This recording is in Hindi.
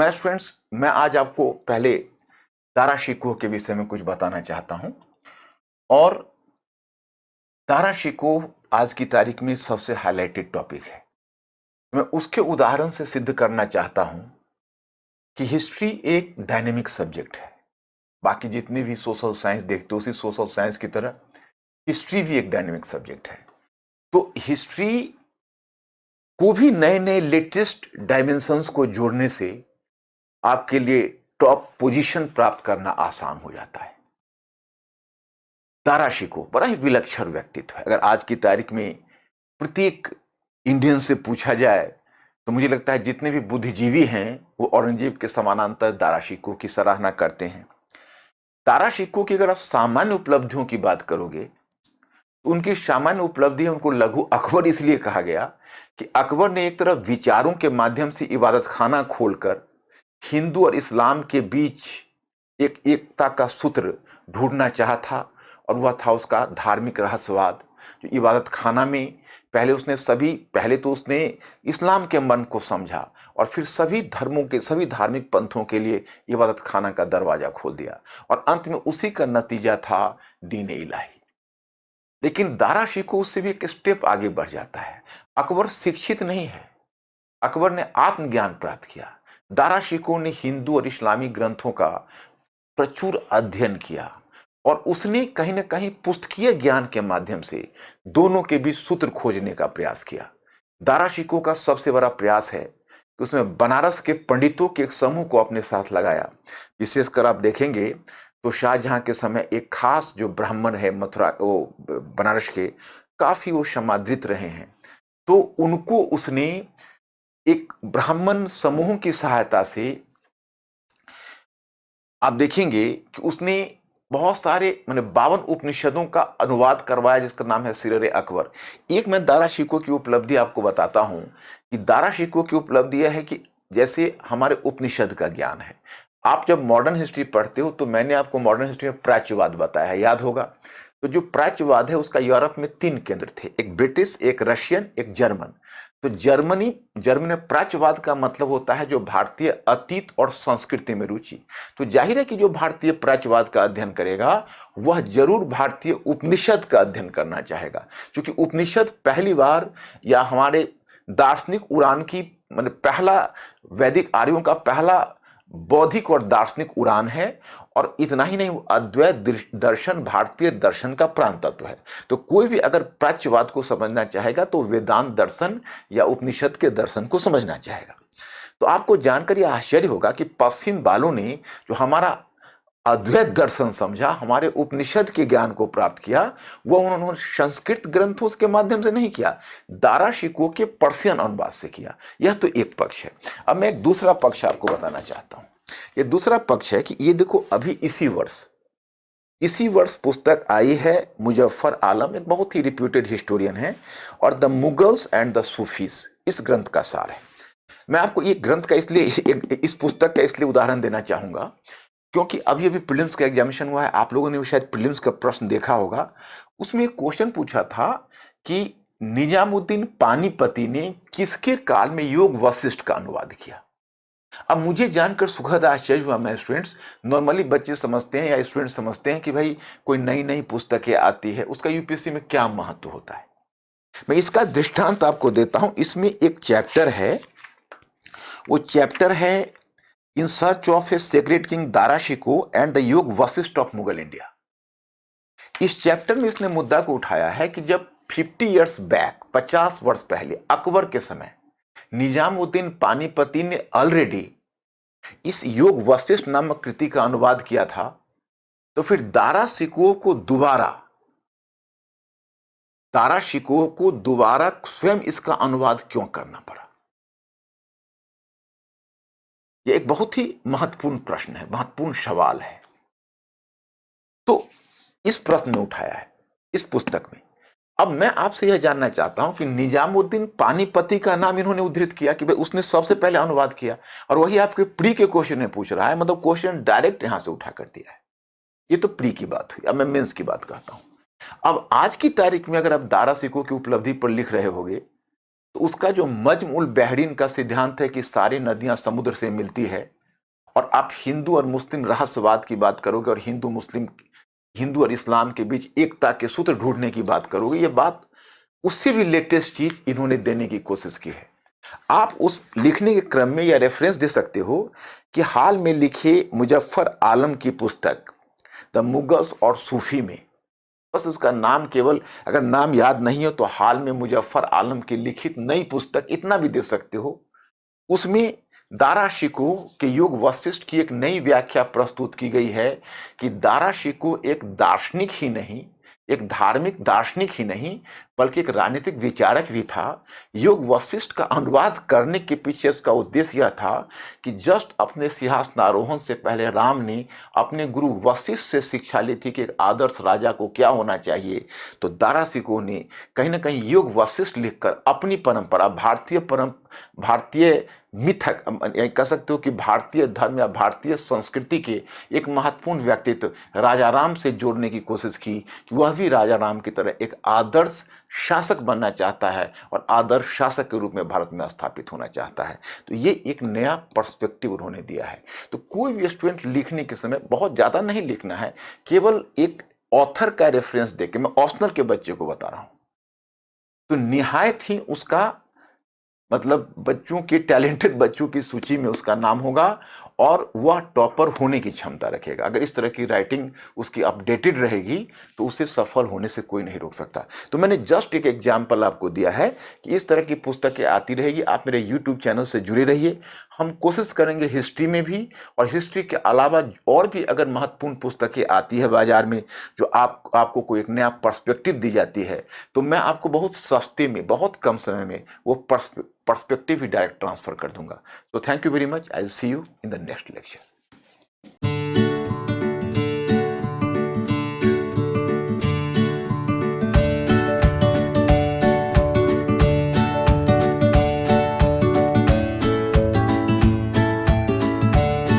मैं फ्रेंड्स मैं आज आपको पहले दारा शिकोह के विषय में कुछ बताना चाहता हूं। और दारा शिकोह आज की तारीख में सबसे हाईलाइटेड टॉपिक है। मैं उसके उदाहरण से सिद्ध करना चाहता हूं कि हिस्ट्री एक डायनेमिक सब्जेक्ट है। बाकी जितनी भी सोशल साइंस देखते हो उसी सोशल साइंस की तरह हिस्ट्री भी एक डायनेमिक सब्जेक्ट है। तो हिस्ट्री को भी नए नए लेटेस्ट डायमेंशंस को जोड़ने से आपके लिए टॉप पोजीशन प्राप्त करना आसान हो जाता है। दारा शिकोह बड़ा ही विलक्षण व्यक्तित्व है। अगर आज की तारीख में प्रत्येक इंडियन से पूछा जाए तो मुझे लगता है जितने भी बुद्धिजीवी हैं वो औरंगजेब के समानांतर दारा शिकोह की सराहना करते हैं। दारा शिकोह की अगर आप सामान्य उपलब्धियों की बात करोगे तो उनकी सामान्य उपलब्धि है, उनको लघु अकबर इसलिए कहा गया कि अकबर ने एक तरफ विचारों के माध्यम से इबादत खाना खोलकर हिंदू और इस्लाम के बीच एक एकता का सूत्र ढूंढना चाहा था। और वह था उसका धार्मिक रहस्यवाद, जो इबादत खाना में पहले तो उसने इस्लाम के मन को समझा और फिर सभी धर्मों के सभी धार्मिक पंथों के लिए इबादत खाना का दरवाजा खोल दिया और अंत में उसी का नतीजा था दीन इलाही। लेकिन दारा शिकोह उससे भी एक स्टेप आगे बढ़ जाता है। अकबर शिक्षित नहीं है, अकबर ने आत्मज्ञान प्राप्त किया। दारा शिकोह ने हिंदू और इस्लामी ग्रंथों का प्रचुर अध्ययन किया और उसने कहीं ना कहीं पुस्तकीय ज्ञान के माध्यम से दोनों के बीच सूत्र खोजने का प्रयास किया। दारा शिकोह का सबसे बड़ा प्रयास है कि उसने बनारस के पंडितों के एक समूह को अपने साथ लगाया। विशेषकर आप देखेंगे तो शाहजहां के समय एक खास जो ब्राह्मण है मथुरा बनारस के, काफी वो समादृत रहे हैं। तो उनको उसने एक ब्राह्मण समूह की सहायता से आप देखेंगे कि उसने बहुत सारे 52 उपनिषदों का अनुवाद करवाया जिसका नाम है सीरर अकबर। एक मैं दारा शिकोह की उपलब्धि आपको बताता हूं कि दारा शिकोह की उपलब्धि यह है कि जैसे हमारे उपनिषद का ज्ञान है, आप जब मॉडर्न हिस्ट्री पढ़ते हो तो मैंने आपको मॉडर्न हिस्ट्री में प्राच्यवाद बताया है, याद होगा। तो जो प्राच्यवाद है उसका यूरोप में 3 केंद्र थे, एक ब्रिटिश, एक रशियन, एक जर्मन। तो जर्मनी में प्राच्यवाद का मतलब होता है जो भारतीय अतीत और संस्कृति में रुचि। तो जाहिर है कि जो भारतीय प्राच्यवाद का अध्ययन करेगा वह जरूर भारतीय उपनिषद का अध्ययन करना चाहेगा, क्योंकि उपनिषद पहली बार या हमारे दार्शनिक उड़ान की पहला वैदिक आर्यों का पहला बौद्धिक और दार्शनिक उड़ान है। और इतना ही नहीं, अद्वैत दर्शन भारतीय दर्शन का प्राण तत्व है। तो कोई भी अगर प्राच्यवाद को समझना चाहेगा तो वेदांत दर्शन या उपनिषद के दर्शन को समझना चाहेगा। तो आपको जानकर यह आश्चर्य होगा कि पश्चिम वालों ने जो हमारा अद्वैत दर्शन समझा, हमारे उपनिषद के ज्ञान को प्राप्त किया, वह उन्होंने संस्कृत ग्रंथों के माध्यम से नहीं किया, दारा शिकोह के पर्शियन अनुवाद से किया। यह तो एक पक्ष है। अब मैं एक दूसरा पक्ष आपको बताना चाहता हूं। ये दूसरा पक्ष है कि ये देखो, अभी इसी वर्ष पुस्तक आई है, मुजफ्फर आलम एक बहुत ही रिप्यूटेड हिस्टोरियन है, और the Mughals and the Sufis इस ग्रंथ का सार है। मैं आपको ये ग्रंथ का इस पुस्तक का इसलिए उदाहरण देना चाहूंगा क्योंकि अभी अभी प्रीलिम्स का एग्जामिनेशन हुआ है। आप लोगों ने भी शायद प्रीलिम्स का प्रश्न देखा होगा। उसमें एक क्वेश्चन पूछा था कि निजामुद्दीन पानीपती ने किसके काल में योग वशिष्ठ का अनुवाद किया। अब मुझे जानकर सुखद आश्चर्य हुआ। मैं स्टूडेंट्स, नॉर्मली बच्चे समझते हैं या स्टूडेंट समझते हैं कि भाई कोई नई नई पुस्तकें आती है उसका यूपीएससी में क्या महत्व होता है। मैं इसका दृष्टांत आपको देता हूं। इसमें एक चैप्टर है, वो चैप्टर है in search of a secret king Dara Shikoh and the Yoga Vashishtha of Mughal India. इस चैप्टर में इसने मुद्दा को उठाया है कि जब 50 इयर्स बैक 50 वर्ष पहले अकबर के समय निजामुद्दीन पानीपती ने ऑलरेडी इस योग वशिष्ठ नामक कृति का अनुवाद किया था, तो फिर दारा शिकोह को दोबारा स्वयं इसका अनुवाद क्यों करना पड़ा। यह एक बहुत ही महत्वपूर्ण प्रश्न है, महत्वपूर्ण सवाल है। तो इस प्रश्न में उठाया है इस पुस्तक में। अब मैं आपसे यह जानना चाहता हूं कि निजामुद्दीन पानीपती का नाम इन्होंने उद्धृत किया कि भाई उसने सबसे पहले अनुवाद किया, और वही आपके प्री के क्वेश्चन में पूछ रहा है, मतलब क्वेश्चन डायरेक्ट यहां से उठा कर दिया है। ये तो प्री की बात हुई। अब मैं मेंस की बात कहता हूं। अब आज की तारीख में अगर आप दारा शिकोह की उपलब्धि पर लिख रहे होगे तो उसका जो मज्म उल बहरीन का सिद्धांत है कि सारी नदियां समुद्र से मिलती है, और आप हिंदू और मुस्लिम रहस्यवाद की बात करोगे और हिंदू और इस्लाम के बीच एकता के सूत्र ढूंढने की बात करोगे, ये बात उससे भी लेटेस्ट चीज इन्होंने देने की कोशिश की है। आप उस लिखने के क्रम में यह रेफरेंस दे सकते हो कि हाल में लिखे मुजफ्फर आलम की पुस्तक द मुगल्स और सूफी में, बस उसका नाम केवल, अगर नाम याद नहीं हो तो हाल में मुजफ्फर आलम की लिखित नई पुस्तक इतना भी दे सकते हो। उसमें दारा शिकोह के योग वशिष्ठ की एक नई व्याख्या प्रस्तुत की गई है कि दारा शिकोह एक दार्शनिक ही नहीं, एक धार्मिक दार्शनिक ही नहीं, बल्कि एक राजनीतिक विचारक भी था। योग वशिष्ठ का अनुवाद करने के पीछे उसका उद्देश्य यह था कि जस्ट अपने सिंहासनारोहण से पहले राम ने अपने गुरु वशिष्ठ से शिक्षा ली थी कि एक आदर्श राजा को क्या होना चाहिए। तो दारा शिकोह ने कहीं ना कहीं योग वशिष्ठ लिखकर अपनी परंपरा, भारतीय मिथक कह सकते हो कि भारतीय धर्म या भारतीय संस्कृति के एक महत्वपूर्ण व्यक्तित्व राजा राम से जोड़ने की कोशिश की कि वह भी राजा राम की तरह एक आदर्श शासक बनना चाहता है और आदर्श शासक के रूप में भारत में स्थापित होना चाहता है। तो ये एक नया पर्सपेक्टिव उन्होंने दिया है। तो कोई भी स्टूडेंट लिखने के समय बहुत ज़्यादा नहीं लिखना है, केवल एक ऑथर का रेफरेंस देके, मैं ऑप्शनल के बच्चे को बता रहा हूँ, तो निहायत ही उसका मतलब बच्चों के, टैलेंटेड बच्चों की सूची में उसका नाम होगा और वह टॉपर होने की क्षमता रखेगा। अगर इस तरह की राइटिंग उसकी अपडेटेड रहेगी तो उसे सफल होने से कोई नहीं रोक सकता। तो मैंने जस्ट एक एग्जाम्पल आपको दिया है कि इस तरह की पुस्तकें आती रहेगी। आप मेरे यूट्यूब चैनल से जुड़े रहिए। हम कोशिश करेंगे हिस्ट्री में भी, और हिस्ट्री के अलावा और भी अगर महत्वपूर्ण पुस्तकें आती है बाजार में जो आपको कोई एक नया पर्सपेक्टिव दी जाती है, तो मैं आपको बहुत सस्ते में, बहुत कम समय में वो पर्सपेक्टिव ही डायरेक्ट ट्रांसफर कर दूंगा। तो thank you very much. I will see you in the next lecture.